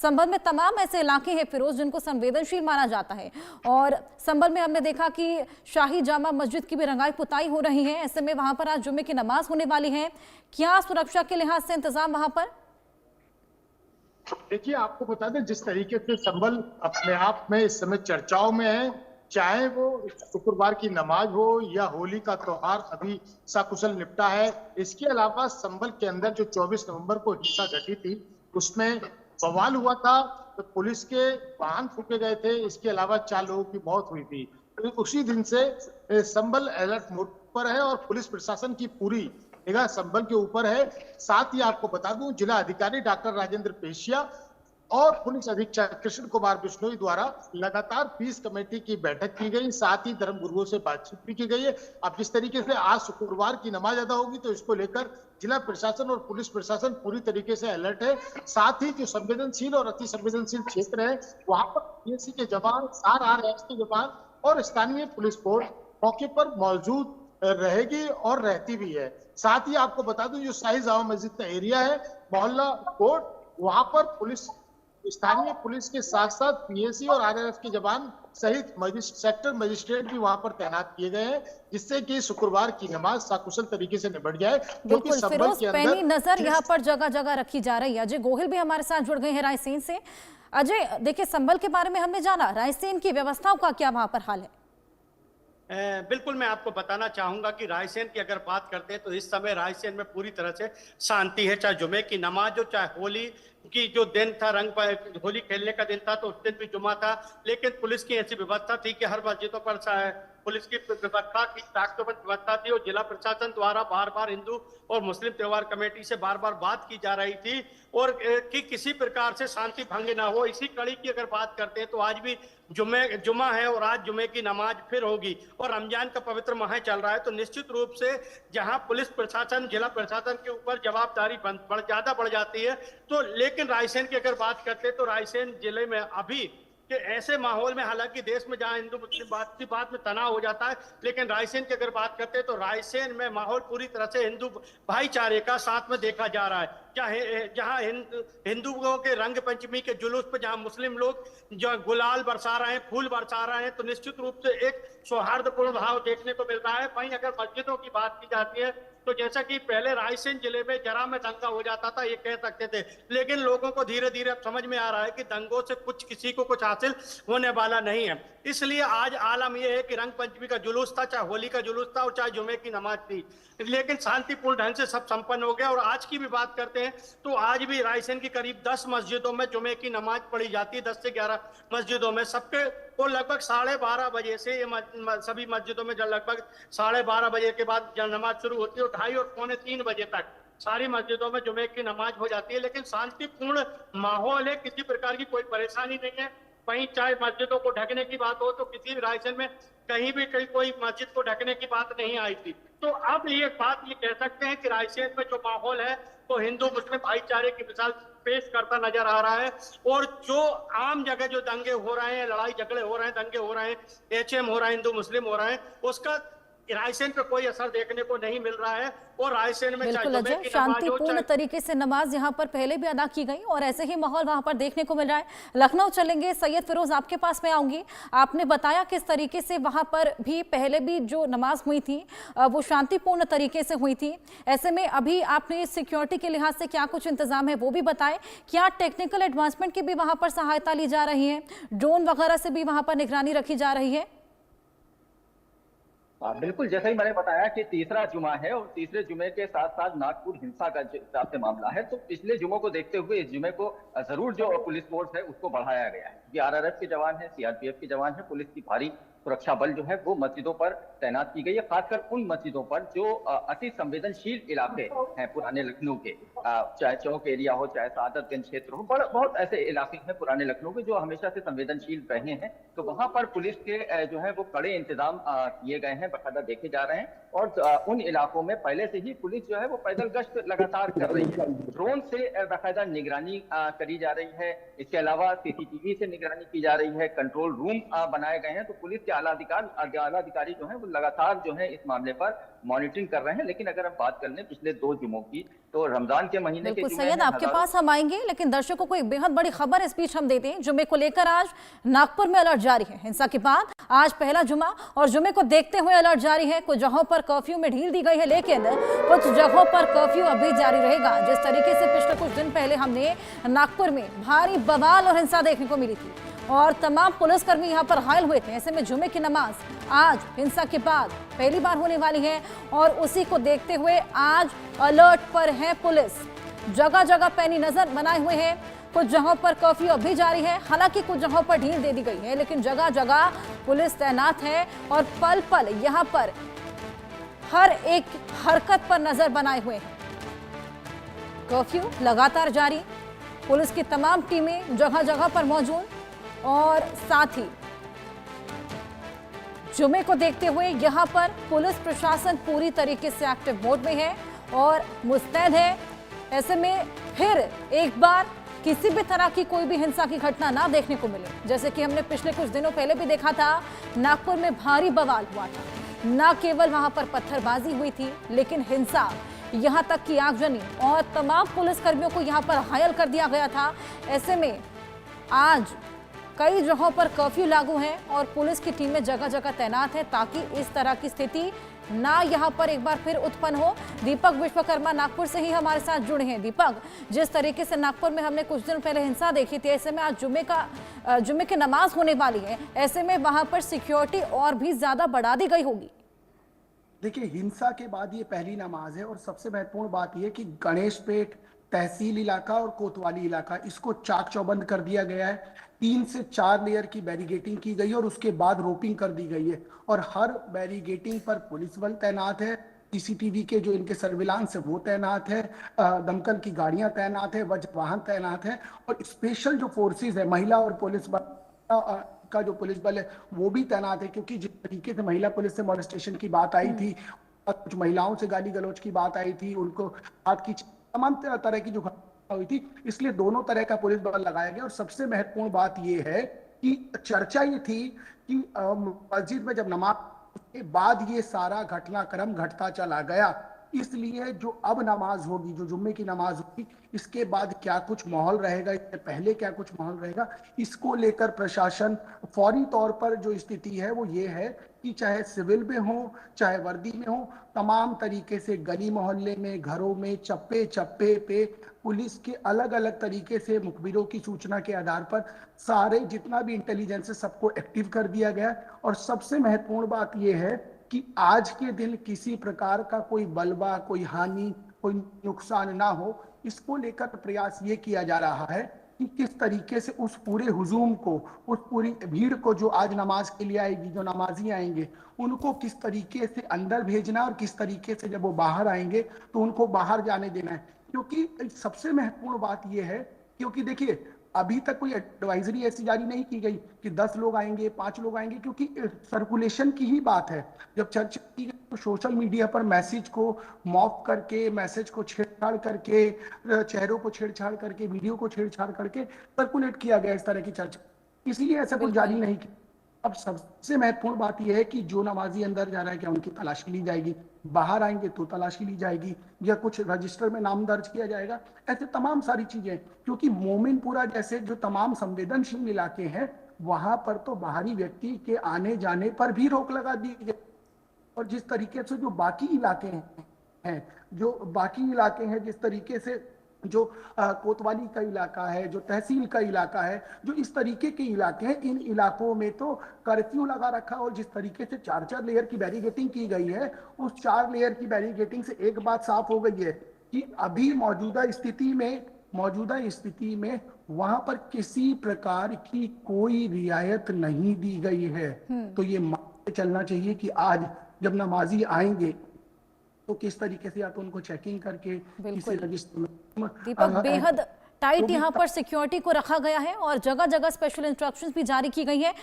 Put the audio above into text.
संभल में तमाम ऐसे इलाके हैं फिरोज जिनको संवेदनशील माना जाता है, और संभल में हमने देखा कि शाही जामा मस्जिद की भी रंगाई पुताई हो रही है। ऐसे में वहां पर आज जुम्मे की नमाज होने वाली है, क्या सुरक्षा के लिहाज से इंतजाम वहां पर? देखिए, आपको बता दें जिस तरीके से संभल अपने आप में इस समय चर्चाओं में है, चाहे वो शुक्रवार की नमाज हो या होली का त्योहार अभी सकुशल निपटा है। इसके अलावा संभल के अंदर जो 24 नवंबर को हिंसा घटी थी उसमें बवाल हुआ था, तो पुलिस के वाहन फूके गए थे। इसके अलावा 4 लोगों की मौत हुई थी। तो उसी दिन से संभल अलर्ट मोड पर है और पुलिस प्रशासन की पूरी निगाह संभल के ऊपर है। साथ ही आपको बता दूं, जिला अधिकारी डॉक्टर राजेंद्र पेशिया और पुलिस अधीक्षक कृष्ण कुमार बिश्नोई द्वारा लगातार पीस कमेटी की बैठक की गई, साथ ही धर्मगुरुओं से बातचीत भी की गई है। अब जिस तरीके से आज शुक्रवार की नमाज अदा होगी, तो इसको लेकर जिला प्रशासन और पुलिस प्रशासन पूरी तरीके से अलर्ट है। साथ ही जो संवेदनशील और अति संवेदनशील क्षेत्र है वहां पर पीएससी के जवान, RRF के जवान और स्थानीय पुलिस फोर्स मौके पर मौजूद रहेगी और रहती भी है। साथ ही आपको बता दूं, जो शाही जामा मस्जिद का एरिया है, मोहल्ला कोर्ट, वहां पर पुलिस, स्थानीय पुलिस के साथ साथ पीएसी और RRF के जवान सहित सेक्टर मजिस्ट्रेट भी वहां पर तैनात किए गए हैं, जिससे कि शुक्रवार की नमाज सकुशल तरीके से निपट जाए। बिल्कुल फिरोज, पैनी नजर यहाँ पर जगह जगह रखी जा रही है। अजय गोहिल भी हमारे साथ जुड़ गए हैं रायसेन से। अजय, देखिए संभल के बारे में हमने जाना, रायसेन की व्यवस्थाओं का क्या वहां पर हाल है? बिल्कुल, मैं आपको बताना चाहूंगा कि रायसेन की अगर बात करते हैं तो इस समय रायसेन में पूरी तरह से शांति है। चाहे जुमे की नमाज हो, चाहे होली की जो दिन था, होली खेलने का दिन था, तो उस दिन भी जुमा था। लेकिन पुलिस की ऐसी व्यवस्था थी कि हर मस्जिदों पर पुलिस की व्यवस्था की ताकतों व्यवस्था थी, और जिला प्रशासन द्वारा बार बार हिंदू और मुस्लिम त्योहार कमेटी से बार बार बात की जा रही थी और कि किसी प्रकार से शांति भंग ना हो। इसी कड़ी की अगर बात करते हैं तो आज भी जुमा है और आज जुमे की नमाज फिर होगी और रमजान का पवित्र माह चल रहा है। तो निश्चित रूप से जहां पुलिस प्रशासन, जिला प्रशासन के ऊपर जवाबदारी ज्यादा बढ़ जाती है। तो लेकिन रायसेन की अगर बात करते हैं तो रायसेन जिले में अभी कि ऐसे माहौल में, हालांकि देश में जहां हिंदू मुस्लिम बात में तनाव हो जाता है, लेकिन रायसेन की अगर बात करते हैं तो रायसेन में माहौल पूरी तरह से हिंदू भाईचारे का साथ में देखा जा रहा है। जहां हिंदुओं के रंग पंचमी के जुलूस पर जहां मुस्लिम लोग जो गुलाल बरसा रहे हैं, फूल बरसा रहे हैं, तो निश्चित रूप से एक सौहार्दपूर्ण भाव देखने को मिल रहा है। वहीं अगर मस्जिदों की बात की जाती है तो जैसा कि पहले रायसेन जिले में जरा में दंगा हो जाता था, ये कह सकते थे, लेकिन लोगों को धीरे धीरे अब समझ में आ रहा है कि दंगों से किसी को कुछ हासिल होने वाला नहीं है। इसलिए आज आलम यह है कि रंग पंचमी का जुलूस था, चाहे होली का जुलूस था और चाहे जुमे की नमाज थी, लेकिन शांतिपूर्ण ढंग से सब संपन्न हो गया। और आज की भी बात करते हैं तो आज भी रायसेन की करीब 10 मस्जिदों में जुमे की नमाज पढ़ी जाती है। 10 से 11 मस्जिदों में सबके को लगभग 12:30 बजे से ये सभी मस्जिदों में लगभग 12:30 बजे के बाद जब नमाज शुरू होती है और 2:30 और 2:45 बजे तक सारी मस्जिदों में जुमे की नमाज हो जाती है। लेकिन शांतिपूर्ण माहौल है, किसी प्रकार की कोई परेशानी नहीं है। वहीं चाहे मस्जिदों को ढकने की बात हो तो किसी भी रायसेन में कहीं भी कोई मस्जिद को ढकने की बात नहीं आई थी। तो अब ये बात ये कह सकते हैं कि रायसेन में जो माहौल है तो हिंदू मुस्लिम भाईचारे की मिसाल पेश करता नजर आ रहा है। और जो आम जगह जो दंगे हो रहे हैं, लड़ाई झगड़े हो रहे हैं, दंगे हो रहे हैं, HM हो रहा है, हिंदू मुस्लिम हो रहा है, उसका रायसेन पे कोई असर देखने को नहीं मिल रहा है। और रायसेन में बिल्कुल अजय, शांतिपूर्ण तरीके से नमाज यहाँ पर पहले भी अदा की गई और ऐसे ही माहौल वहां पर देखने को मिल रहा है। लखनऊ चलेंगे, सैयद फिरोज आपके पास में आऊंगी। आपने बताया किस तरीके से वहां पर भी पहले भी जो नमाज हुई थी वो शांतिपूर्ण तरीके से हुई थी। ऐसे में अभी आपने सिक्योरिटी के लिहाज से क्या कुछ इंतजाम है वो भी बताएं। क्या टेक्निकल एडवांसमेंट की भी वहां पर सहायता ली जा रही है? ड्रोन वगैरह से भी वहां पर निगरानी रखी जा रही है? बिल्कुल, जैसा ही मैंने बताया कि तीसरा जुमा है और तीसरे जुमे के साथ साथ नागपुर हिंसा का हिसाब से मामला है, तो पिछले जुमों को देखते हुए इस जुमे को जरूर जो पुलिस फोर्स है उसको बढ़ाया गया है। ये RRF के जवान है, CRPF के जवान है, पुलिस की भारी सुरक्षा बल जो है वो मस्जिदों पर तैनात की गई है, खासकर उन मस्जिदों पर जो अति संवेदनशील इलाके हैं पुराने लखनऊ के, चाहे चौक एरिया हो, चाहे सादतगंज क्षेत्र हो, बहुत ऐसे इलाके हैं पुराने लखनऊ के जो हमेशा से संवेदनशील रहे हैं। तो वहां पर पुलिस के जो है वो कड़े इंतजाम किए गए हैं, बाकायदा देखे जा रहे हैं। और उन इलाकों में पहले से ही पुलिस जो है वो पैदल गश्त लगातार कर रही है, ड्रोन से बाकायदा निगरानी करी जा रही है। इसके अलावा CCTV से निगरानी की जा रही है, कंट्रोल रूम बनाए गए हैं। तो पुलिस आला अधिकारी जो है वो लगातार जो है इस मामले पर मॉनिटरिंग कर रहे हैं। लेकिन अगर हम बात कर लें पिछले 2 जुमों की, तो रमजान के महीने के बिल्कुल जुमे सैयद, हैं, आपके पास हम आएंगे, लेकिन दर्शकों को एक बेहद बड़ी खबर इस बीच हम देते हैं। जुमे को लेकर आज नागपुर में अलर्ट जारी है। हिंसा के बाद आज पहला जुमा और जुमे को देखते हुए अलर्ट जारी है। कुछ जगहों पर कर्फ्यू में ढील दी गई है, लेकिन कुछ जगहों पर कर्फ्यू अभी जारी रहेगा। जिस तरीके से पिछले कुछ दिन पहले हमने नागपुर में भारी बवाल और हिंसा देखने को मिली थी और तमाम पुलिसकर्मी यहां पर घायल हुए थे, ऐसे में जुमे की नमाज आज हिंसा के बाद पहली बार होने वाली है और उसी को देखते हुए आज अलर्ट पर है पुलिस। जगह जगह पैनी नजर बनाए हुए हैं। कुछ जगहों पर कर्फ्यू अभी जारी है, हालांकि कुछ जगहों पर ढील दे दी गई है, लेकिन जगह जगह पुलिस तैनात है और पल पल यहां पर हर एक हरकत पर नजर बनाए हुए हैं। कर्फ्यू लगातार जारी, पुलिस की तमाम टीमें जगह जगह पर मौजूद और साथ ही जुमे को देखते हुए यहां पर पुलिस प्रशासन पूरी तरीके से एक्टिव मोड में है और मुस्तैद है। ऐसे में फिर एक बार किसी भी तरह की कोई भी हिंसा की घटना ना देखने को मिले, जैसे कि हमने पिछले कुछ दिनों पहले भी देखा था। नागपुर में भारी बवाल हुआ था, न केवल वहां पर पत्थरबाजी हुई थी, लेकिन हिंसा, यहां तक कि आगजनी और तमाम पुलिसकर्मियों को यहां पर घायल कर दिया गया था। ऐसे में आज कई जगहों पर कर्फ्यू लागू है और पुलिस की टीमें जगह जगह तैनात है ताकि इस तरह की स्थिति ना यहां पर एक बार फिर उत्पन्न हो। दीपक विश्वकर्मा नागपुर से ही हमारे साथ जुड़े हैं। दीपक, जिस तरीके से नागपुर में हमने कुछ दिन पहले हिंसा देखी थी, ऐसे में आज जुमे की नमाज होने वाली है, ऐसे में वहां पर सिक्योरिटी और भी ज्यादा बढ़ा दी गई होगी। देखिए, हिंसा के बाद ये पहली नमाज है और सबसे महत्वपूर्ण बात यह कि गणेशपेट तहसील इलाका और कोतवाली इलाका, इसको चाक चौबंद कर दिया गया है। 3 से 4 लेयर की बैरिगेटिंग की गई है और उसके बाद रोपिंग कर दी गई है और हर बैरिगेटिंग पर पुलिस बल तैनात है। सीसीटीवी के जो इनके सर्विलांस है वो तैनात है, दमकल की गाड़ियां तैनात है, वज्र वाहन तैनात है और स्पेशल जो फोर्सेज है, महिला और पुलिस बल का जो पुलिस बल है वो भी तैनात है। क्योंकि जिस तरीके से महिला पुलिस से मॉलेस्टेशन की बात आई थी, कुछ महिलाओं से गाली गलौज की बात आई थी, उनको हाथ की तमाम तरह की जो घटना हुई थी, इसलिए दोनों तरह का पुलिस बल लगाया गया। और सबसे महत्वपूर्ण बात यह है कि चर्चा ये थी कि मस्जिद में जब नमाज के बाद ये सारा घटनाक्रम घटता चला गया, इसलिए जो अब नमाज होगी, जो जुम्मे की नमाज होगी, इसके बाद क्या कुछ माहौल रहेगा, इससे पहले क्या कुछ माहौल रहेगा, इसको लेकर प्रशासन फौरी तौर पर जो स्थिति है वो ये है कि चाहे सिविल में हो चाहे वर्दी में हो, तमाम तरीके से गली मोहल्ले में, घरों में, चप्पे चप्पे पे पुलिस के अलग अलग तरीके से मुखबिरों की सूचना के आधार पर सारे जितना भी इंटेलिजेंस है सबको एक्टिव कर दिया गया। और सबसे महत्वपूर्ण बात यह है कि आज के दिन किसी प्रकार का कोई बलवा, कोई हानि, कोई नुकसान ना हो, इसको लेकर प्रयास ये किया जा रहा है कि किस तरीके से उस पूरे हुजूम को, उस पूरी भीड़ को जो आज नमाज के लिए आएगी, जो नमाजी आएंगे, उनको किस तरीके से अंदर भेजना और किस तरीके से जब वो बाहर आएंगे तो उनको बाहर जाने देना है। क्योंकि सबसे महत्वपूर्ण बात यह है, क्योंकि देखिए अभी तक कोई एडवाइजरी ऐसी जारी नहीं की गई कि 10 लोग आएंगे, 5 लोग आएंगे, क्योंकि सर्कुलेशन की ही बात है। जब चर्चा की गई तो सोशल मीडिया पर मैसेज को मॉफ करके, मैसेज को छेड़छाड़ करके, चेहरों को छेड़छाड़ करके, वीडियो को छेड़छाड़ करके सर्कुलेट किया गया इस तरह की चर्चा, इसीलिए ऐसा कुछ जारी नहीं किया। अब सबसे महत्वपूर्ण बात यह है कि जो नमाजी अंदर जा रहा है क्या उनकी तलाशी ली जाएगी, बाहर आएंगे तो तलाशी ली जाएगी, या कुछ रजिस्टर में नाम दर्ज किया जाएगा, ऐसे तमाम सारी चीजें। क्योंकि मोमिनपुरा जैसे जो तमाम संवेदनशील इलाके हैं वहां पर तो बाहरी व्यक्ति के आने जाने पर भी रोक लगा दी गई। और जिस तरीके से जो बाकी इलाके हैं, जिस तरीके से जो कोतवाली का इलाका है, जो तहसील का इलाका है, जो इस तरीके के इलाके हैं, इन इलाकों में तो कर्फ्यू लगा रखा। और जिस तरीके से 4-4 लेयर की बैरिगेटिंग की गई है, उस 4 लेयर की बैरिगेटिंग से एक बात साफ हो गई है कि अभी मौजूदा स्थिति में वहां पर किसी प्रकार की कोई रियायत नहीं दी गई है। तो ये मान के चलना चाहिए कि आज जब नमाजी आएंगे तो किस तरीके से या तो उनको चेकिंग करके किसी रजिस्टर में। दीपक, बेहद टाइट यहाँ पर सिक्योरिटी को रखा गया है और जगह जगह स्पेशल इंस्ट्रक्शंस भी जारी की गई है